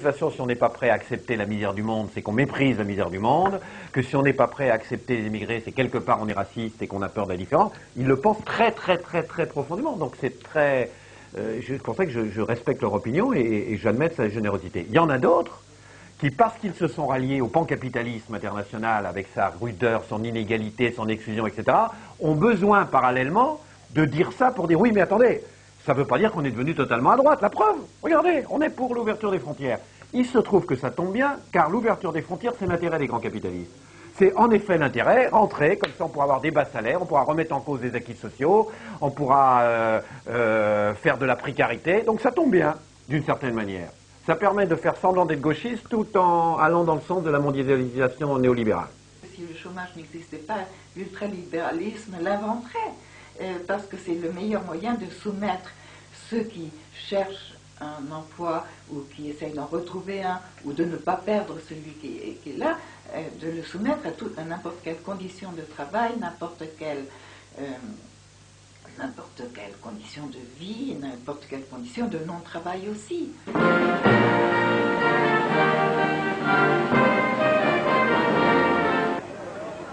De toute façon, si on n'est pas prêt à accepter la misère du monde, c'est qu'on méprise la misère du monde, que si on n'est pas prêt à accepter les immigrés, c'est quelque part on est raciste et qu'on a peur de la différence. Ils le pensent très profondément. Donc c'est très... c'est pour ça que je respecte leur opinion et j'admets sa générosité. Il y en a d'autres qui, parce qu'ils se sont ralliés au pancapitalisme international avec sa rudeur, son inégalité, son exclusion, etc., ont besoin parallèlement de dire ça pour dire oui, mais attendez, ça ne veut pas dire qu'on est devenu totalement à droite. La preuve, regardez, on est pour l'ouverture des frontières. Il se trouve que ça tombe bien, car l'ouverture des frontières, c'est l'intérêt des grands capitalistes. C'est en effet l'intérêt, rentrer, comme ça on pourra avoir des bas salaires, on pourra remettre en cause les acquis sociaux, on pourra faire de la précarité. Donc ça tombe bien, d'une certaine manière. Ça permet de faire semblant d'être gauchiste tout en allant dans le sens de la mondialisation néolibérale. Si le chômage n'existait pas, l'ultralibéralisme l'inventerait. Parce que c'est le meilleur moyen de soumettre ceux qui cherchent un emploi ou qui essayent d'en retrouver un ou de ne pas perdre celui qui est là, de le soumettre à n'importe quelle condition de travail, n'importe quelle condition de vie, n'importe quelle condition de non-travail aussi.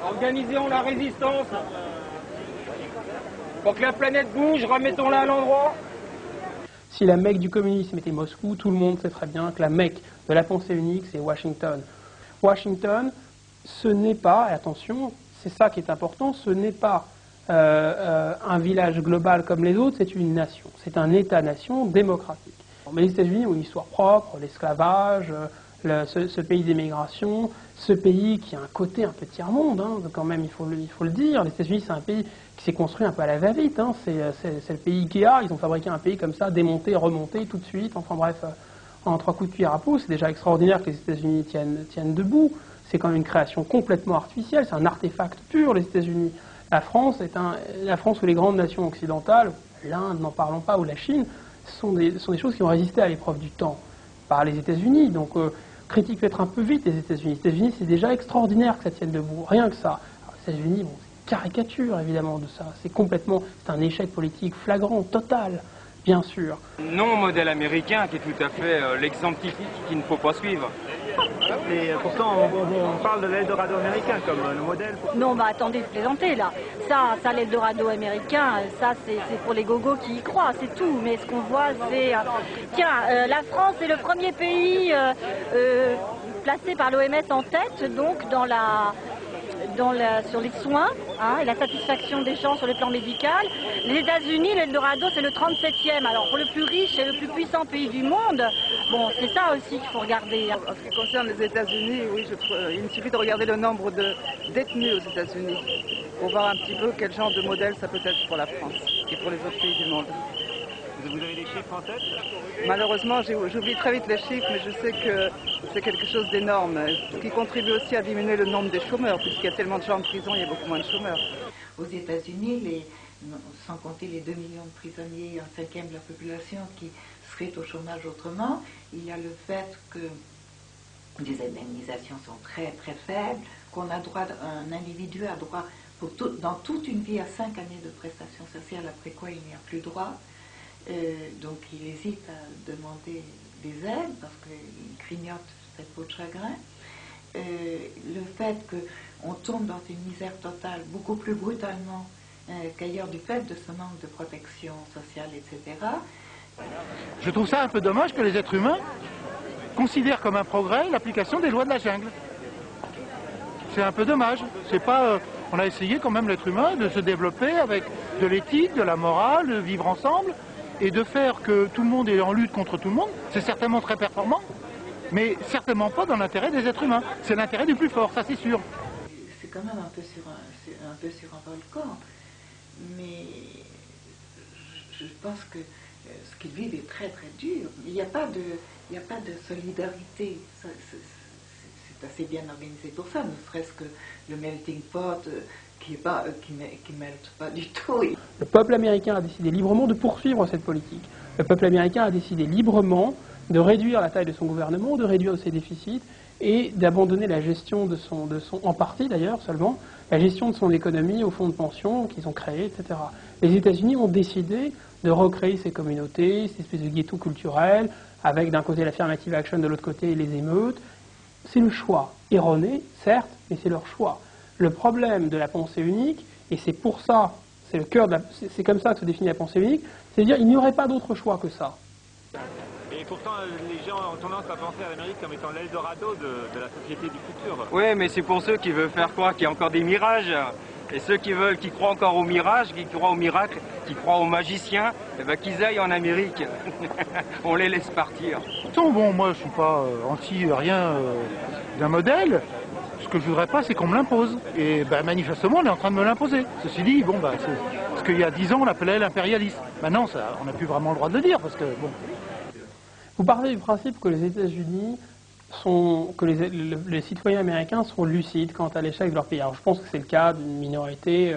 Organisons la résistance. Pour que la planète bouge, remettons-la à l'endroit. Si la Mecque du communisme était Moscou, tout le monde sait très bien que la Mecque de la pensée unique, c'est Washington. Washington, ce n'est pas, et attention, c'est ça qui est important, ce n'est pas un village global comme les autres, c'est une nation. C'est un État-nation démocratique. Mais les États-Unis ont une histoire propre, l'esclavage, ce pays d'immigration, ce pays qui a un côté un peu tiers-monde, hein, quand même, il faut le dire. Les États-Unis, c'est un pays qui s'est construit un peu à la va-vite. Hein. C'est le pays Ikea, ils ont fabriqué un pays comme ça, démonté, remonté tout de suite. Enfin bref, en 3 coups de cuillère à peau, c'est déjà extraordinaire que les États-Unis tiennent debout. C'est quand même une création complètement artificielle, c'est un artefact pur, les États-Unis. La France ou les grandes nations occidentales, l'Inde, n'en parlons pas, ou la Chine, sont des choses qui ont résisté à l'épreuve du temps. Par les États-Unis, donc critique peut-être un peu vite les États-Unis. Les États-Unis, c'est déjà extraordinaire que ça tienne debout, rien que ça. Alors, les États-Unis, bon, c'est caricature évidemment de ça. C'est un échec politique flagrant, total, bien sûr. Non modèle américain qui est tout à fait l'exemple typique qu'il ne faut pas suivre. Et pourtant, on parle de l'Eldorado américain comme le modèle. Non, mais attendez, vous plaisantez là. Ça l'Eldorado américain, ça c'est pour les gogos qui y croient, c'est tout. Mais ce qu'on voit, c'est... Tiens, la France est le premier pays placé par l'OMS en tête, donc sur les soins hein, et la satisfaction des gens sur le plan médical. Les États-Unis, l'Eldorado, c'est le 37e. Alors pour le plus riche et le plus puissant pays du monde, bon, c'est ça aussi qu'il faut regarder. En ce qui concerne les États-Unis, oui, il me suffit de regarder le nombre de détenus aux États-Unis pour voir un petit peu quel genre de modèle ça peut être pour la France et pour les autres pays du monde. Vous avez des chiffres en tête? Malheureusement, j'oublie très vite les chiffres, mais je sais que c'est quelque chose d'énorme, ce qui contribue aussi à diminuer le nombre des chômeurs, puisqu'il y a tellement de gens en prison, il y a beaucoup moins de chômeurs. Aux États-Unis, sans compter les 2 millions de prisonniers, 1/5 de la population qui serait au chômage autrement, il y a le fait que les indemnisations sont très faibles, qu'on a droit, un individu a droit dans toute une vie à 5 années de prestations sociales, après quoi il n'y a plus droit. Donc il hésite à demander des aides parce qu'il grignote cette peau de chagrin. Le fait qu'on tombe dans une misère totale beaucoup plus brutalement qu'ailleurs du fait de ce manque de protection sociale, etc. Je trouve ça un peu dommage que les êtres humains considèrent comme un progrès l'application des lois de la jungle. C'est un peu dommage. C'est pas, on a essayé quand même l'être humain de se développer avec de l'éthique, de la morale, de vivre ensemble. Et de faire que tout le monde est en lutte contre tout le monde, c'est certainement très performant, mais certainement pas dans l'intérêt des êtres humains. C'est l'intérêt du plus fort, ça c'est sûr. C'est quand même un peu sur un volcan, mais je pense que ce qu'ils vivent est très dur. Il n'y a pas de solidarité. C'est assez bien organisé pour ça, ne serait-ce que le melting pot qui mêle pas du tout. Le peuple américain a décidé librement de poursuivre cette politique. Le peuple américain a décidé librement de réduire la taille de son gouvernement, de réduire ses déficits et d'abandonner la gestion en partie d'ailleurs seulement, la gestion de son économie aux fonds de pension qu'ils ont créés, etc. Les États-Unis ont décidé de recréer ces communautés, ces espèces de ghettos culturels, avec d'un côté l'affirmative action, de l'autre côté les émeutes. C'est le choix, erroné, certes, mais c'est leur choix. Le problème de la pensée unique, et c'est pour ça, c'est le cœur de c'est comme ça que se définit la pensée unique, c'est de dire qu'il n'y aurait pas d'autre choix que ça. Et pourtant, les gens ont tendance à penser à l'Amérique comme étant l'Eldorado de la société du futur. Oui, mais c'est pour ceux qui veulent faire croire qu'il y a encore des mirages. Et ceux qui croient encore aux mirages, qui croient aux miracles, qui croient aux magiciens, eh ben, qu'ils aillent en Amérique. On les laisse partir. Pourtant, bon, moi, je suis pas anti-rien d'un modèle. Ce que je voudrais pas, c'est qu'on me l'impose. Et ben, manifestement, on est en train de me l'imposer. Ceci dit, bon, ben, c'est ce qu'il y a 10 ans, on l'appelait l'impérialisme. Maintenant, on n'a plus vraiment le droit de le dire, parce que, bon... Vous parlez du principe que les États-Unis que les citoyens américains sont lucides quant à l'échec de leur pays. Alors je pense que c'est le cas d'une minorité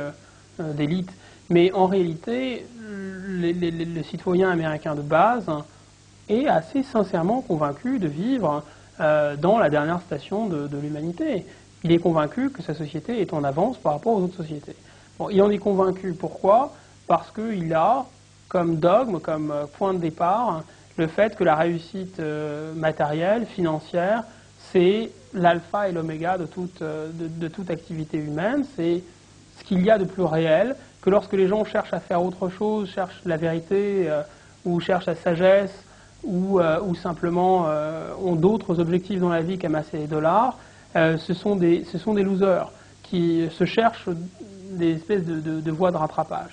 d'élite, mais en réalité, le citoyen américain de base est assez sincèrement convaincu de vivre dans la dernière station de l'humanité. Il est convaincu que sa société est en avance par rapport aux autres sociétés. Bon, il en est convaincu, pourquoi? Parce qu'il a comme dogme, comme point de départ, le fait que la réussite matérielle, financière, c'est l'alpha et l'oméga de toute activité humaine, c'est ce qu'il y a de plus réel, que lorsque les gens cherchent à faire autre chose, cherchent la vérité, ou cherchent la sagesse, ou simplement ont d'autres objectifs dans la vie qu'amasser les dollars, ce sont des losers qui se cherchent des espèces de voies de rattrapage.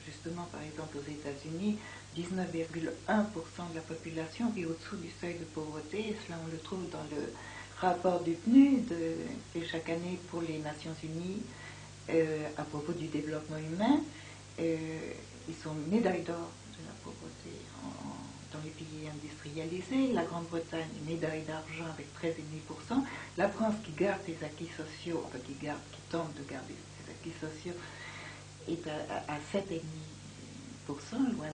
Justement, par exemple, aux États-Unis, 19,1% de la population vit au-dessous du seuil de pauvreté, et cela on le trouve dans le rapport du PNUD fait chaque année pour les Nations Unies à propos du développement humain. Ils sont médailles d'or de la pauvreté dans les pays industrialisés. La Grande-Bretagne, médaille d'argent avec 13,5%. La France, qui garde ses acquis sociaux, enfin qui tente de garder ses acquis sociaux, est à 7,5%, loin